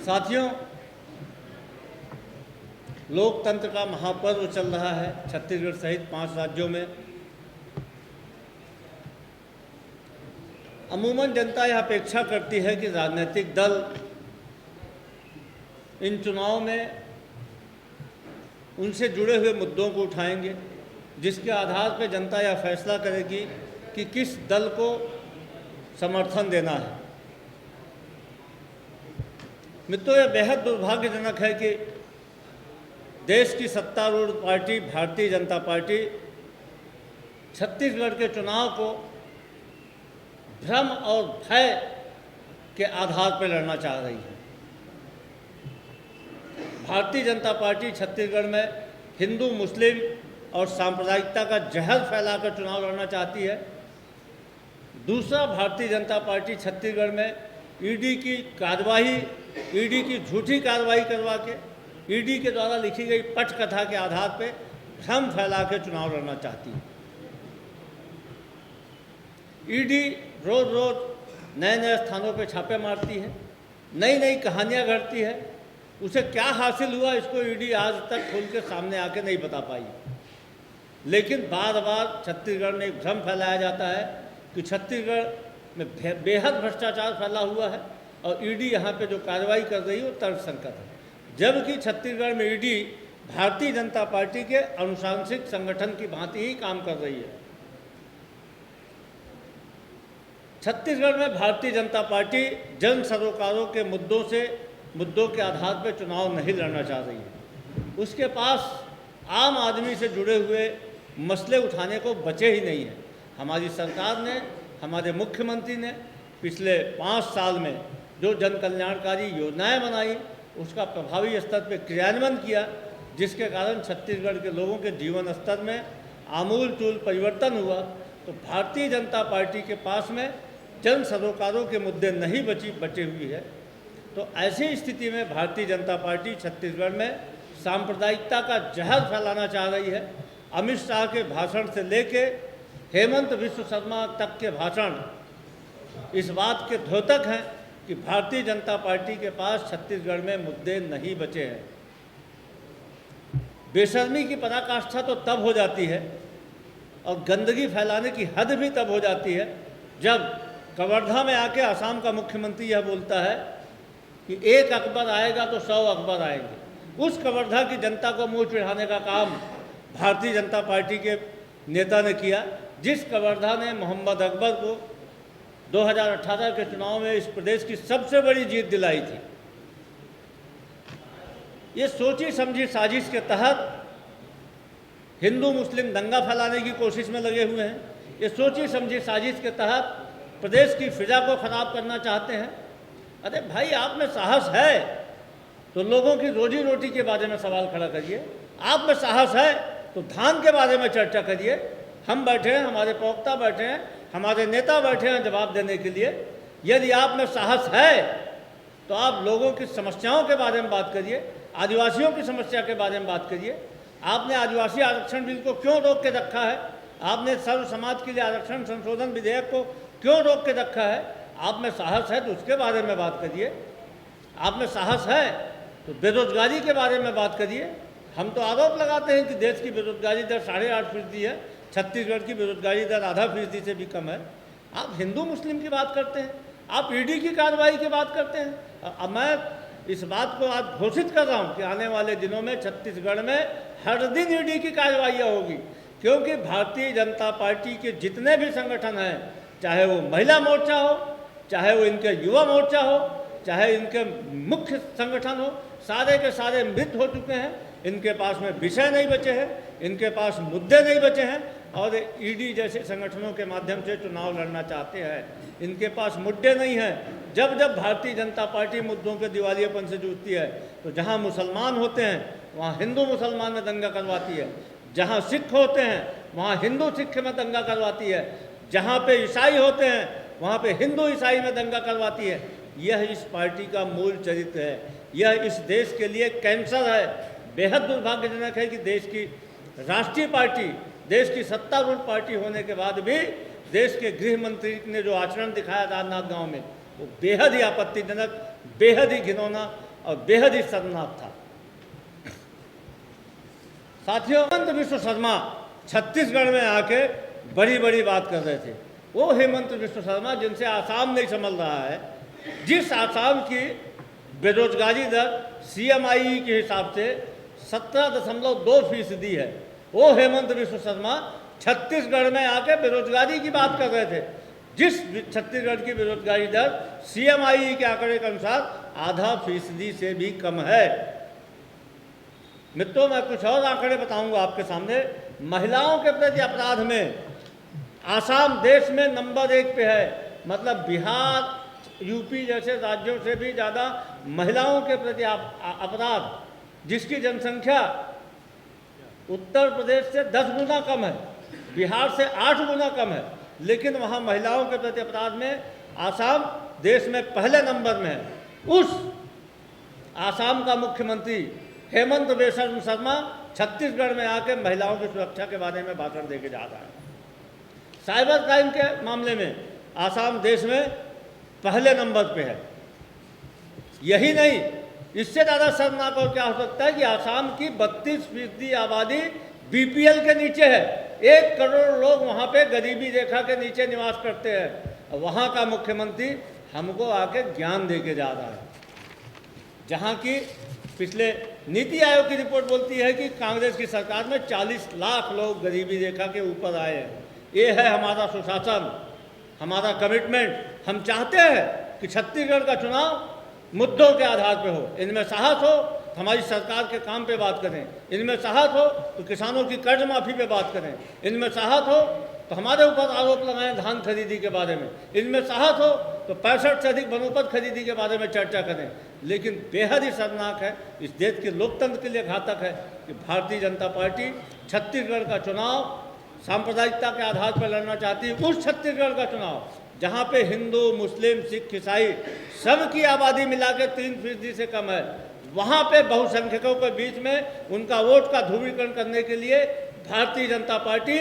साथियों, लोकतंत्र का महापर्व चल रहा है छत्तीसगढ़ सहित 5 राज्यों में। अमूमन जनता यह अपेक्षा करती है कि राजनीतिक दल इन चुनाव में उनसे जुड़े हुए मुद्दों को उठाएंगे, जिसके आधार पर जनता यह फैसला करेगी कि किस दल को समर्थन देना है। मित्रों, यह बेहद दुर्भाग्यजनक है कि देश की सत्तारूढ़ पार्टी भारतीय जनता पार्टी छत्तीसगढ़ के चुनाव को भ्रम और भय के आधार पर लड़ना चाह रही है। भारतीय जनता पार्टी छत्तीसगढ़ में हिंदू, मुस्लिम और सांप्रदायिकता का जहर फैलाकर चुनाव लड़ना चाहती है। दूसरा, भारतीय जनता पार्टी छत्तीसगढ़ में ईडी की कार्रवाई, ईडी की झूठी कार्रवाई करवा के, ईडी के द्वारा लिखी गई पटकथा के आधार पर भ्रम फैला के चुनाव लड़ना चाहती है। ईडी रोज रोज नए नए स्थानों पर छापे मारती है, नई नई कहानियां गढ़ती है। उसे क्या हासिल हुआ, इसको ईडी आज तक खुल के सामने आके नहीं बता पाई। लेकिन बार बार छत्तीसगढ़ में एक भ्रम फैलाया जाता है कि छत्तीसगढ़ में बेहद भ्रष्टाचार फैला हुआ है और ईडी यहाँ पे जो कार्रवाई कर रही है वो तर्कसंगत है, जबकि छत्तीसगढ़ में ईडी भारतीय जनता पार्टी के अनुशासनिक संगठन की भांति ही काम कर रही है। छत्तीसगढ़ में भारतीय जनता पार्टी जन सरोकारों के मुद्दों के आधार पर चुनाव नहीं लड़ना चाह रही है। उसके पास आम आदमी से जुड़े हुए मसले उठाने को बचे ही नहीं है। हमारी सरकार ने, हमारे मुख्यमंत्री ने पिछले 5 साल में जो जन कल्याणकारी योजनाएं बनाई उसका प्रभावी स्तर पर क्रियान्वयन किया, जिसके कारण छत्तीसगढ़ के लोगों के जीवन स्तर में आमूल-चूल परिवर्तन हुआ। तो भारतीय जनता पार्टी के पास में जन सरोकारों के मुद्दे नहीं बचे हुई है। तो ऐसी स्थिति में भारतीय जनता पार्टी छत्तीसगढ़ में सांप्रदायिकता का जहर फैलाना चाह रही है। अमित शाह के भाषण से लेके हेमंत बिश्व शर्मा तक के भाषण इस बात के द्योतक हैं कि भारतीय जनता पार्टी के पास छत्तीसगढ़ में मुद्दे नहीं बचे हैं। बेशर्मी की पराकाष्ठा तो तब हो जाती है और गंदगी फैलाने की हद भी तब हो जाती है जब कवर्धा में आके असम का मुख्यमंत्री यह बोलता है कि 1 अकबर आएगा तो 100 अकबर आएंगे। उस कवर्धा की जनता को मुंह चिढ़ाने का काम भारतीय जनता पार्टी के नेता ने किया, जिस कवर्धा ने मोहम्मद अकबर को 2018 के चुनाव में इस प्रदेश की सबसे बड़ी जीत दिलाई थी। ये सोची समझी साजिश के तहत हिंदू मुस्लिम दंगा फैलाने की कोशिश में लगे हुए हैं। ये सोची समझी साजिश के तहत प्रदेश की फिजा को खराब करना चाहते हैं। अरे भाई, आप में साहस है तो लोगों की रोजी रोटी के बारे में सवाल खड़ा करिए। आप में साहस है तो धान के बारे में चर्चा करिए। हम बैठे हैं, हमारे प्रवक्ता बैठे हैं, हमारे नेता बैठे हैं जवाब देने के लिए। यदि आप में साहस है तो आप लोगों की समस्याओं के बारे में बात करिए, आदिवासियों की समस्या के बारे में बात करिए। आपने आदिवासी आरक्षण बिल को क्यों रोक के रखा है? आपने सर्व समाज के लिए आरक्षण संशोधन विधेयक को क्यों रोक के रखा है? आप में साहस है तो उसके बारे में बात करिए। आप में साहस है तो बेरोजगारी के बारे में बात करिए। हम तो आरोप लगाते हैं कि देश की बेरोजगारी दर 8.5% है, छत्तीसगढ़ की बेरोजगारी दर 0.5% से भी कम है। आप हिंदू मुस्लिम की बात करते हैं, आप ईडी की कार्रवाई की बात करते हैं। अब मैं इस बात को आज घोषित कर रहा हूँ कि आने वाले दिनों में छत्तीसगढ़ में हर दिन ईडी की कार्रवाइयाँ होगी, क्योंकि भारतीय जनता पार्टी के जितने भी संगठन हैं, चाहे वो महिला मोर्चा हो, चाहे वो इनके युवा मोर्चा हो, चाहे इनके मुख्य संगठन हो, सारे के सारे मृत हो चुके हैं। इनके पास में विषय नहीं बचे हैं, इनके पास मुद्दे नहीं बचे हैं और ईडी जैसे संगठनों के माध्यम से चुनाव लड़ना चाहते हैं। इनके पास मुद्दे नहीं हैं। जब जब भारतीय जनता पार्टी मुद्दों के दिवालियेपन से जूझती है तो जहाँ मुसलमान होते हैं वहाँ हिंदू मुसलमान में दंगा करवाती है, जहाँ सिख होते हैं वहाँ हिंदू सिख में दंगा करवाती है, जहाँ पे ईसाई होते हैं वहाँ पे हिंदू ईसाई में दंगा करवाती है। यह इस पार्टी का मूल चरित्र है, यह इस देश के लिए कैंसर है। बेहद दुर्भाग्यजनक है कि देश की राष्ट्रीय पार्टी, देश की सत्तारूढ़ पार्टी होने के बाद भी देश के गृह मंत्री ने जो आचरण दिखाया राजनांदगांव में, वो बेहद ही आपत्तिजनक, बेहद ही घिनौना और बेहद ही शर्मनाक था। साथियों, हेमंत विश्व शर्मा छत्तीसगढ़ में आके बड़ी बड़ी बात कर रहे थे। वो हेमंत विश्व शर्मा जिनसे आसाम नहीं संभल रहा है, जिस आसाम की बेरोजगारी दर CMI के हिसाब से 17.2% है, वो हेमंत विश्व शर्मा छत्तीसगढ़ में आके बेरोजगारी की बात कर रहे थे। जिस छत्तीसगढ़ की बेरोजगारी दर CMI के आंकड़े के अनुसार 0.5% से भी कम है। मित्रों, मैं कुछ और आंकड़े बताऊंगा आपके सामने। महिलाओं के प्रति अपराध में आसाम देश में नंबर 1 पे है। मतलब बिहार, UP जैसे राज्यों से भी ज़्यादा महिलाओं के प्रति अपराध, जिसकी जनसंख्या उत्तर प्रदेश से 10 गुना कम है, बिहार से 8 गुना कम है, लेकिन वहाँ महिलाओं के प्रति अपराध में आसाम देश में पहले नंबर में है। उस आसाम का मुख्यमंत्री हेमंत विश्व शर्मा छत्तीसगढ़ में आके महिलाओं की सुरक्षा के बारे में भाषण देके जा रहा है। साइबर क्राइम के मामले में आसाम देश में पहले नंबर पे है। यही नहीं, इससे ज़्यादा शर्मनाक और क्या हो सकता है कि आसाम की 32% आबादी BPL के नीचे है। 1 करोड़ लोग वहाँ पे गरीबी रेखा के नीचे निवास करते हैं। वहाँ का मुख्यमंत्री हमको आके ज्ञान दे के जा रहा है, जहाँ की पिछले नीति आयोग की रिपोर्ट बोलती है कि कांग्रेस की सरकार में 40 लाख लोग गरीबी रेखा के ऊपर आए हैं। ये है हमारा सुशासन, हमारा कमिटमेंट। हम चाहते हैं कि छत्तीसगढ़ का चुनाव मुद्दों के आधार पर हो। इनमें साहस हो तो हमारी सरकार के काम पे बात करें, इनमें साहस हो तो किसानों की कर्ज माफ़ी पे बात करें, इनमें साहस हो तो हमारे ऊपर आरोप लगाएं धान खरीदी के बारे में, इनमें साहस हो तो 65 से अधिक वनोपज खरीदी के बारे में चर्चा करें। लेकिन बेहद ही शर्मनाक है, इस देश के लोकतंत्र के लिए घातक है कि भारतीय जनता पार्टी छत्तीसगढ़ का चुनाव सांप्रदायिकता के आधार पर लड़ना चाहती है। उस छत्तीसगढ़ का चुनाव जहाँ पे हिंदू, मुस्लिम, सिख, ईसाई सबकी आबादी मिला के 3% से कम है, वहाँ पे बहुसंख्यकों के बीच में उनका वोट का ध्रुवीकरण करने के लिए भारतीय जनता पार्टी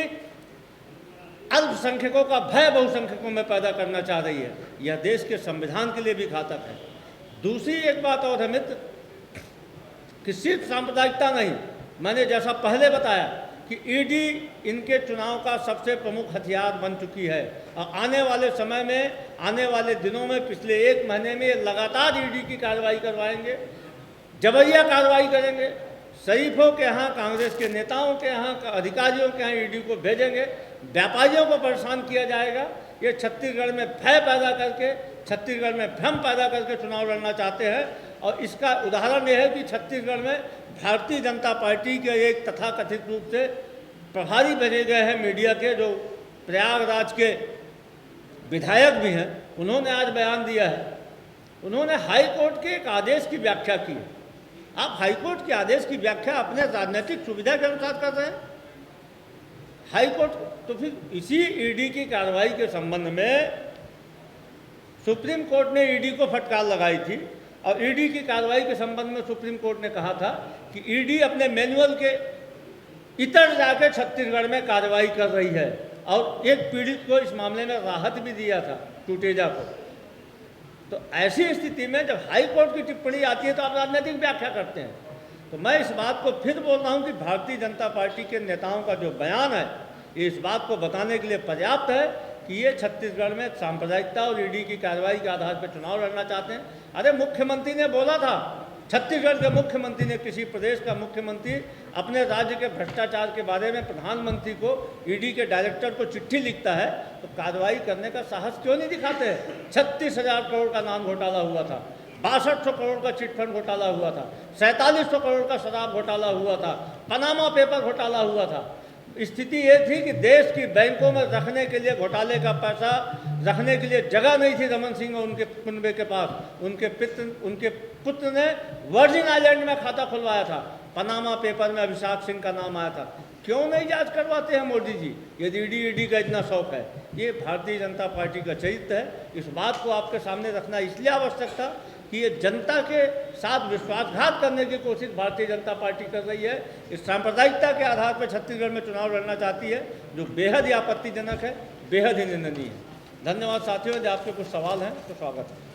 अल्पसंख्यकों का भय बहुसंख्यकों में पैदा करना चाह रही है। यह देश के संविधान के लिए भी घातक है। दूसरी एक बात और है मित्र, कि सिर्फ सांप्रदायिकता नहीं, मैंने जैसा पहले बताया कि ED इनके चुनाव का सबसे प्रमुख हथियार बन चुकी है। और आने वाले समय में, आने वाले दिनों में, पिछले 1 महीने में लगातार ED की कार्रवाई करवाएंगे, जबरिया कार्रवाई करेंगे। शरीफों के यहाँ, कांग्रेस के नेताओं के यहाँ, अधिकारियों के यहाँ ED को भेजेंगे। व्यापारियों को परेशान किया जाएगा। ये छत्तीसगढ़ में भय पैदा करके, छत्तीसगढ़ में भ्रम पैदा करके चुनाव लड़ना चाहते हैं। और इसका उदाहरण यह है कि छत्तीसगढ़ में भारतीय जनता पार्टी के एक तथाकथित रूप से प्रभारी बने गए हैं मीडिया के, जो प्रयागराज के विधायक भी हैं, उन्होंने आज बयान दिया है। उन्होंने हाई कोर्ट के एक आदेश की व्याख्या की है। आप हाई कोर्ट के आदेश की व्याख्या अपने राजनीतिक सुविधा के अनुसार कर रहे हैं। हाई कोर्ट तो फिर इसी ED की कार्रवाई के संबंध में सुप्रीम कोर्ट ने ED को फटकार लगाई थी। और ED की कार्रवाई के संबंध में सुप्रीम कोर्ट ने कहा था कि ED अपने मैनुअल के इतर जाकर छत्तीसगढ़ में कार्रवाई कर रही है। और एक पीड़ित को इस मामले में राहत भी दिया था, टूटेजा को। तो ऐसी स्थिति में जब हाई कोर्ट की टिप्पणी आती है तो आप राजनीतिक व्याख्या करते हैं। तो मैं इस बात को फिर बोल रहा हूँ कि भारतीय जनता पार्टी के नेताओं का जो बयान है, ये इस बात को बताने के लिए पर्याप्त है कि ये छत्तीसगढ़ में सांप्रदायिकता और ED की कार्रवाई के आधार पर चुनाव लड़ना चाहते हैं। अरे मुख्यमंत्री ने बोला था, छत्तीसगढ़ के मुख्यमंत्री ने, किसी प्रदेश का मुख्यमंत्री अपने राज्य के भ्रष्टाचार के बारे में प्रधानमंत्री को, ED के डायरेक्टर को चिट्ठी लिखता है तो कार्रवाई करने का साहस क्यों नहीं दिखाते हैं? 36,000 करोड़ का नान घोटाला हुआ था, 6200 करोड़ का चिटफंड घोटाला हुआ था, 4700 करोड़ का शराब घोटाला हुआ था, पनामा पेपर घोटाला हुआ था। स्थिति ये थी कि देश की बैंकों में रखने के लिए, घोटाले का पैसा रखने के लिए जगह नहीं थी रमन सिंह और उनके कुनबे के पास। उनके पुत्र ने वर्जिन आइलैंड में खाता खुलवाया था। पनामा पेपर में अभिषेक सिंह का नाम आया था। क्यों नहीं जांच करवाते हैं मोदी जी, यदि ED का इतना शौक है? ये भारतीय जनता पार्टी का चरित्र है। इस बात को आपके सामने रखना इसलिए आवश्यक था कि ये जनता के साथ विश्वासघात करने की कोशिश भारतीय जनता पार्टी कर रही है। इस सांप्रदायिकता के आधार पर छत्तीसगढ़ में चुनाव लड़ना चाहती है, जो बेहद ही आपत्तिजनक है, बेहद ही निंदनीय है। धन्यवाद साथियों। यदि आपके कुछ सवाल हैं तो स्वागत है।